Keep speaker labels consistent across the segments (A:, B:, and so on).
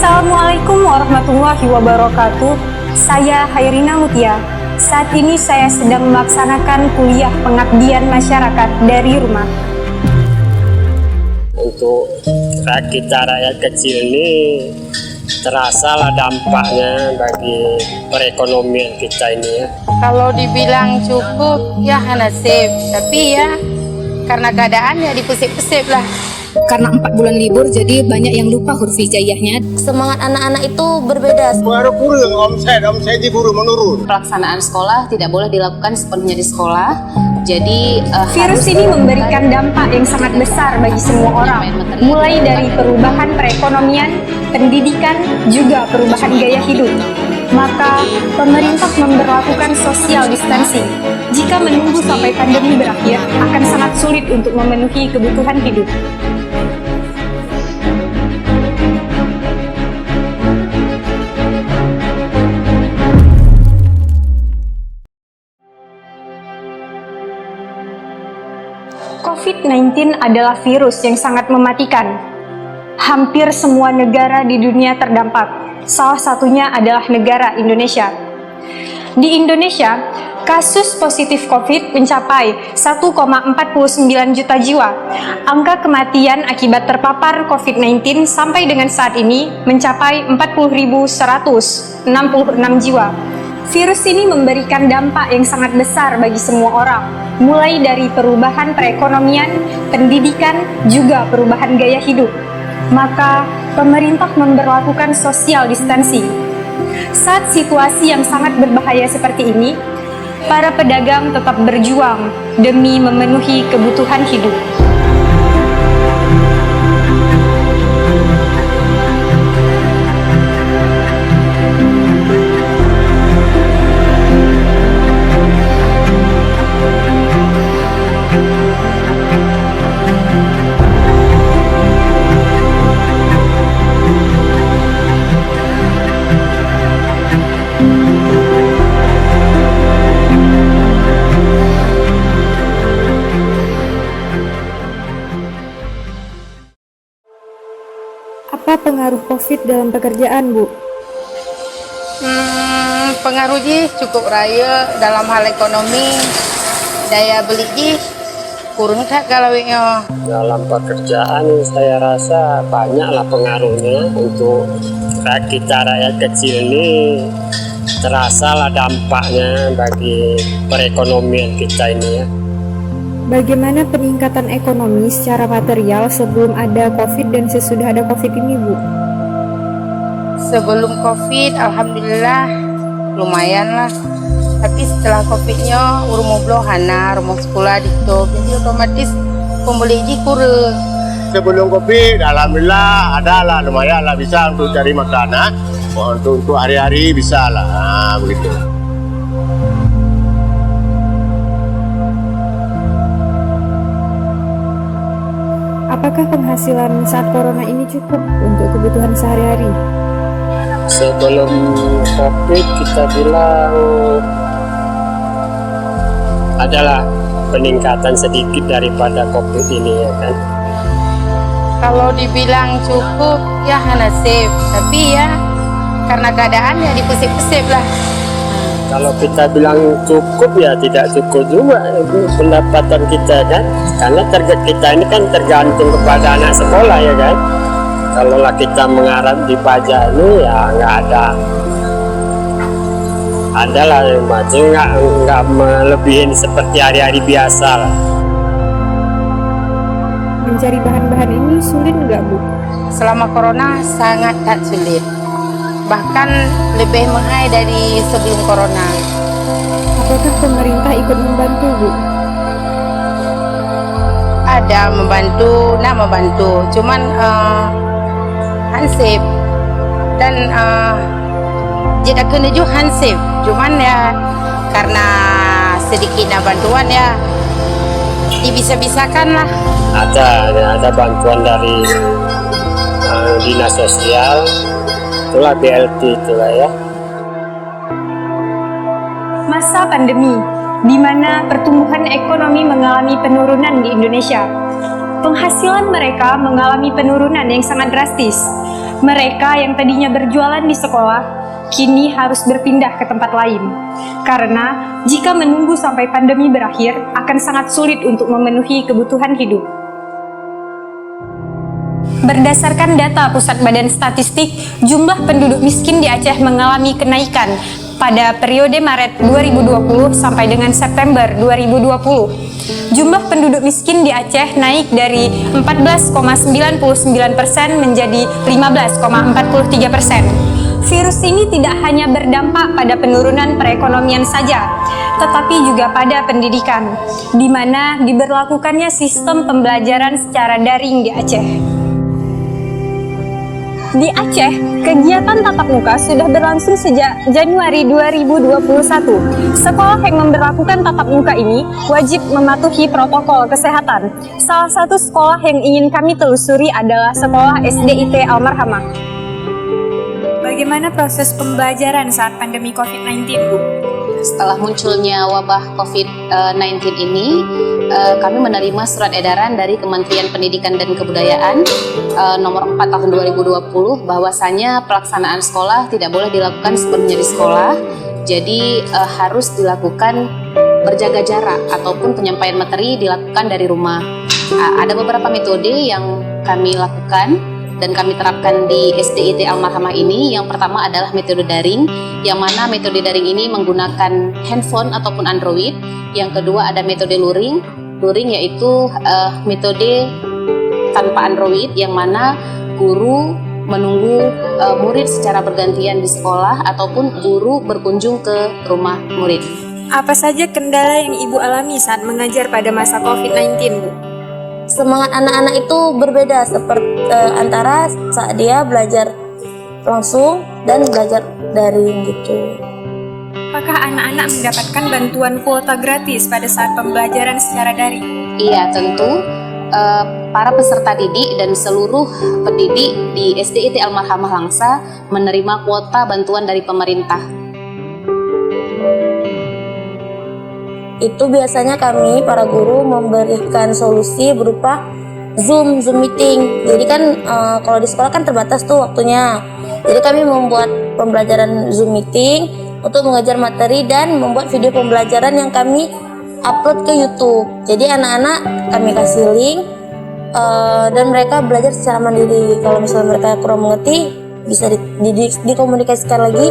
A: Assalamualaikum warahmatullahi wabarakatuh. Saya Hairina Mutia. Saat ini saya sedang melaksanakan kuliah pengabdian masyarakat dari rumah.
B: Untuk kita rakyat kecil ini terasa lah dampaknya bagi perekonomian kita ini ya.
C: Kalau dibilang cukup ya nasib, tapi ya karena keadaan ya dipusip-pusip lah.
D: Karena 4 bulan libur, jadi banyak yang lupa huruf hijaiyahnya.
E: Semangat anak-anak itu berbeda.
F: Pengaruh guru, omset di guru menurun.
D: Pelaksanaan sekolah tidak boleh dilakukan sepenuhnya di sekolah. Jadi
A: virus ini memberikan dampak yang sangat besar bagi semua orang, mulai dari perubahan perekonomian, pendidikan, juga perubahan gaya hidup. Maka pemerintah memberlakukan social distancing. Jika menunggu sampai pandemi berakhir, akan sangat sulit untuk memenuhi kebutuhan hidup. COVID-19 adalah virus yang sangat mematikan. Hampir semua negara di dunia terdampak. Salah satunya adalah negara Indonesia. Di Indonesia, kasus positif COVID mencapai 1,49 juta jiwa. Angka kematian akibat terpapar COVID-19 sampai dengan saat ini mencapai 40.166 jiwa. Virus ini memberikan dampak yang sangat besar bagi semua orang, mulai dari perubahan perekonomian, pendidikan, juga perubahan gaya hidup. Maka, pemerintah memberlakukan social distancing. Saat situasi yang sangat berbahaya seperti ini, para pedagang tetap berjuang demi memenuhi kebutuhan hidup.
G: Apa pengaruh COVID dalam pekerjaan, Bu?
C: Pengaruhnya cukup raya dalam hal ekonomi, daya beli kurang tak kalaunya.
B: Dalam pekerjaan saya rasa banyaklah pengaruhnya. Untuk kita rakyat kecil ini terasa lah dampaknya bagi perekonomian kita ini ya.
G: Bagaimana peningkatan ekonomi secara material sebelum ada COVID dan sesudah ada COVID ini, Bu?
C: Sebelum COVID, alhamdulillah lumayan lah. Tapi setelah COVID-nya, rumah belohana, rumah sekolah ditutup, jadi otomatis pembeli kurang.
F: Sebelum COVID, alhamdulillah ada lah, lumayan lah bisa untuk cari makanan. Untuk hari-hari bisa lah, begitu.
G: Apakah penghasilan saat corona ini cukup untuk kebutuhan sehari-hari?
B: Sebelum COVID kita bilang adalah peningkatan sedikit daripada COVID ini ya kan.
C: Kalau dibilang cukup ya nasib, tapi ya karena keadaan ya dipusip-pusip lah.
B: Kalau kita bilang cukup ya tidak cukup juga pendapatan kita kan, karena target kita ini kan tergantung kepada anak sekolah ya kan. Kalau kita mengharap di pajak ini ya nggak ada lah yang macam nggak melebihin seperti hari-hari biasa lah.
G: Mencari bahan-bahan ini sulit nggak, Bu?
C: Selama corona sangat tak sulit, bahkan lebih mahal dari sebelum corona.
G: Apakah pemerintah ikut membantu, Bu?
C: Ada membantu, cuman hansip dan jika kena juga hansip, cuman ya karena sedikitnya bantuan ya dibisa-bisakan lah.
B: Ada bantuan dari dinas sosial, itulah BLT itulah ya.
A: Masa pandemi, di mana pertumbuhan ekonomi mengalami penurunan di Indonesia. Penghasilan mereka mengalami penurunan yang sangat drastis. Mereka yang tadinya berjualan di sekolah, kini harus berpindah ke tempat lain. Karena jika menunggu sampai pandemi berakhir, akan sangat sulit untuk memenuhi kebutuhan hidup. Berdasarkan data Pusat Badan Statistik, jumlah penduduk miskin di Aceh mengalami kenaikan pada periode Maret 2020 sampai dengan September 2020. Jumlah penduduk miskin di Aceh naik dari 14,99% menjadi 15,43%. Virus ini tidak hanya berdampak pada penurunan perekonomian saja, tetapi juga pada pendidikan, di mana diberlakukannya sistem pembelajaran secara daring di Aceh. Di Aceh, kegiatan tatap muka sudah berlangsung sejak Januari 2021. Sekolah yang memberlakukan tatap muka ini wajib mematuhi protokol kesehatan. Salah satu sekolah yang ingin kami telusuri adalah sekolah SDIT Almarhamah. Bagaimana proses pembelajaran saat pandemi COVID-19, Bu?
D: Setelah munculnya wabah COVID-19 ini, kami menerima surat edaran dari Kementerian Pendidikan dan Kebudayaan nomor 4 tahun 2020 bahwasanya pelaksanaan sekolah tidak boleh dilakukan sepenuhnya di sekolah, jadi harus dilakukan berjaga jarak ataupun penyampaian materi dilakukan dari rumah. Ada beberapa metode yang kami lakukan dan kami terapkan di SDIT Almarhamah ini. Yang pertama adalah metode daring, yang mana metode daring ini menggunakan handphone ataupun Android. Yang kedua ada metode luring yaitu metode tanpa Android, yang mana guru menunggu murid secara bergantian di sekolah ataupun guru berkunjung ke rumah murid.
A: Apa saja kendala yang Ibu alami saat mengajar pada masa COVID-19, Bu?
E: Semangat anak-anak itu berbeda seperti antara saat dia belajar langsung dan belajar daring gitu.
A: Apakah anak-anak mendapatkan bantuan kuota gratis pada saat pembelajaran secara daring?
D: Iya, tentu para peserta didik dan seluruh pendidik di SDIT Almarhamah Langsa menerima kuota bantuan dari pemerintah.
E: Itu biasanya kami para guru memberikan solusi berupa Zoom meeting. Jadi kan kalau di sekolah kan terbatas tuh waktunya. Jadi kami membuat pembelajaran Zoom meeting untuk mengajar materi dan membuat video pembelajaran yang kami upload ke YouTube. Jadi anak-anak kami kasih link dan mereka belajar secara mandiri. Kalau misalnya mereka kurang mengerti, bisa dikomunikasikan lagi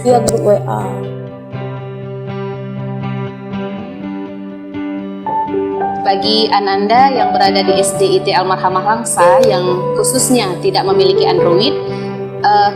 E: via grup WA.
D: Bagi Ananda yang berada di SDIT Almarhamah Langsa yang khususnya tidak memiliki Android,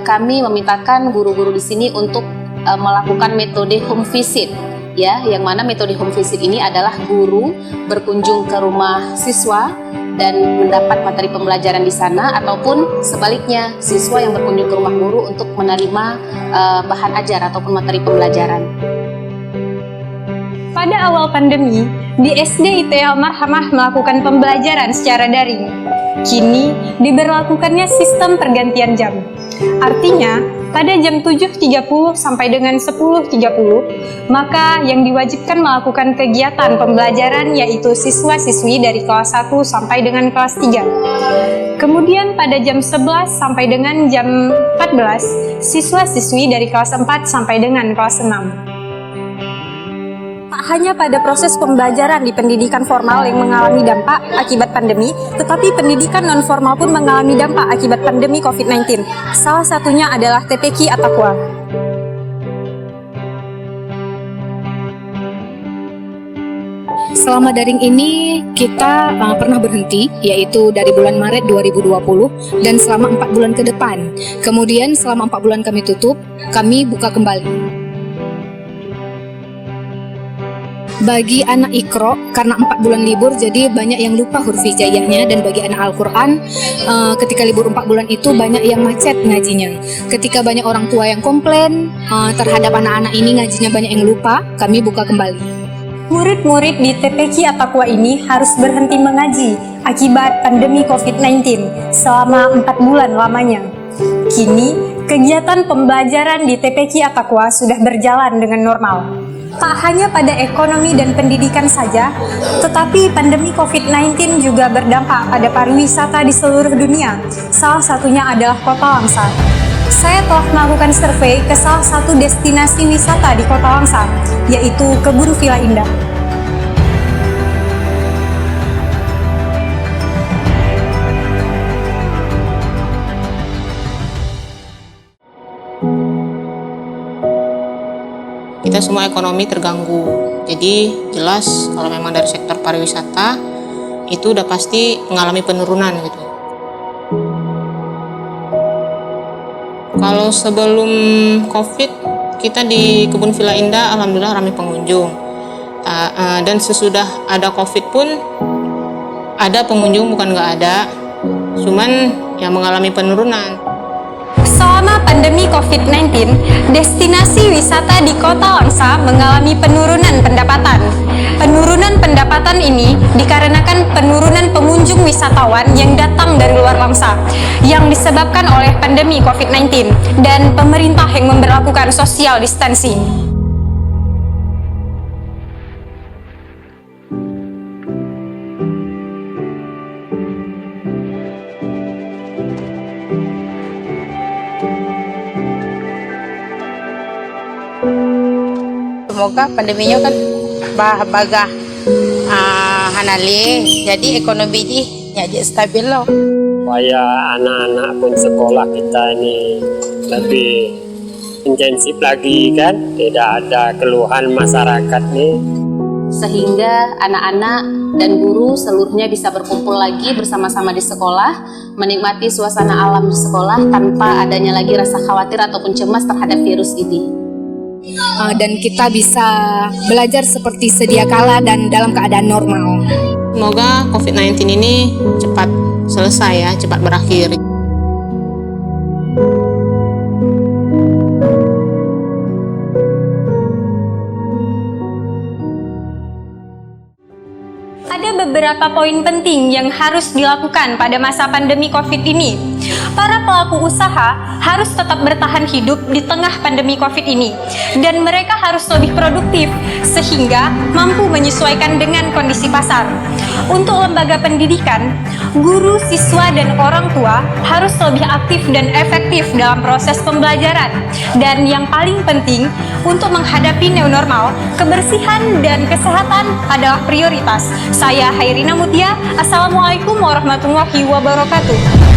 D: kami memintakan guru-guru di sini untuk melakukan metode home visit, ya, yang mana metode home visit ini adalah guru berkunjung ke rumah siswa dan mendapat materi pembelajaran di sana, ataupun sebaliknya siswa yang berkunjung ke rumah guru untuk menerima bahan ajar ataupun materi pembelajaran.
A: Pada awal pandemi, di SDIT Almarhamah melakukan pembelajaran secara daring. Kini diberlakukannya sistem pergantian jam. Artinya, pada jam 7.30 sampai dengan 10.30, maka yang diwajibkan melakukan kegiatan pembelajaran yaitu siswa-siswi dari kelas 1 sampai dengan kelas 3. Kemudian pada jam 11 sampai dengan jam 14, siswa-siswi dari kelas 4 sampai dengan kelas 6. Tak hanya pada proses pembelajaran di pendidikan formal yang mengalami dampak akibat pandemi, tetapi pendidikan non-formal pun mengalami dampak akibat pandemi COVID-19. Salah satunya adalah TPQ At-Taqwa.
H: Selama daring ini kita pernah berhenti, yaitu dari bulan Maret 2020 dan selama 4 bulan ke depan. Kemudian selama 4 bulan kami tutup, kami buka kembali. Bagi anak Iqra, karena 4 bulan libur, jadi banyak yang lupa huruf hijaiyahnya. Dan bagi anak Al-Quran, ketika libur 4 bulan itu banyak yang macet ngajinya. Ketika banyak orang tua yang komplain terhadap anak-anak ini ngajinya banyak yang lupa, kami buka kembali.
A: Murid-murid di TPQ At-Taqwa ini harus berhenti mengaji akibat pandemi COVID-19 selama 4 bulan lamanya. Kini, kegiatan pembelajaran di TPQ At-Taqwa sudah berjalan dengan normal. Tak hanya pada ekonomi dan pendidikan saja, tetapi pandemi COVID-19 juga berdampak pada pariwisata di seluruh dunia. Salah satunya adalah Kota Langsa. Saya telah melakukan survei ke salah satu destinasi wisata di Kota Langsa, yaitu Kebun Villa Indah.
I: Kita semua ekonomi terganggu. Jadi jelas kalau memang dari sektor pariwisata itu udah pasti mengalami penurunan gitu. Kalau sebelum COVID kita di Kebun Villa Indah alhamdulillah ramai pengunjung. Dan sesudah ada COVID pun ada pengunjung, bukan nggak ada, cuman yang mengalami penurunan.
A: Selama pandemi COVID-19, destinasi wisata di Kota Langsa mengalami penurunan pendapatan. Penurunan pendapatan ini dikarenakan penurunan pengunjung wisatawan yang datang dari luar Langsa, yang disebabkan oleh pandemi COVID-19 dan pemerintah yang memberlakukan social distancing.
C: Semoga pandeminya kan bagah hanali, jadi ekonomi di jadi stabil loh.
B: Supaya anak-anak pun sekolah kita ini lebih intensif lagi kan, tidak ada keluhan masyarakat nih.
D: Sehingga anak-anak dan guru seluruhnya bisa berkumpul lagi bersama-sama di sekolah, menikmati suasana alam di sekolah tanpa adanya lagi rasa khawatir ataupun cemas terhadap virus ini.
H: Dan kita bisa belajar seperti sedia kala dan dalam keadaan normal.
I: Semoga COVID-19 ini cepat selesai ya, cepat berakhir.
A: Ada beberapa poin penting yang harus dilakukan pada masa pandemi COVID ini. Para pelaku usaha harus tetap bertahan hidup di tengah pandemi COVID ini, dan mereka harus lebih produktif sehingga mampu menyesuaikan dengan kondisi pasar. Untuk lembaga pendidikan, guru, siswa, dan orang tua harus lebih aktif dan efektif dalam proses pembelajaran. Dan yang paling penting, untuk menghadapi new normal, kebersihan dan kesehatan adalah prioritas. Saya Hairina Mutia, Assalamualaikum warahmatullahi wabarakatuh.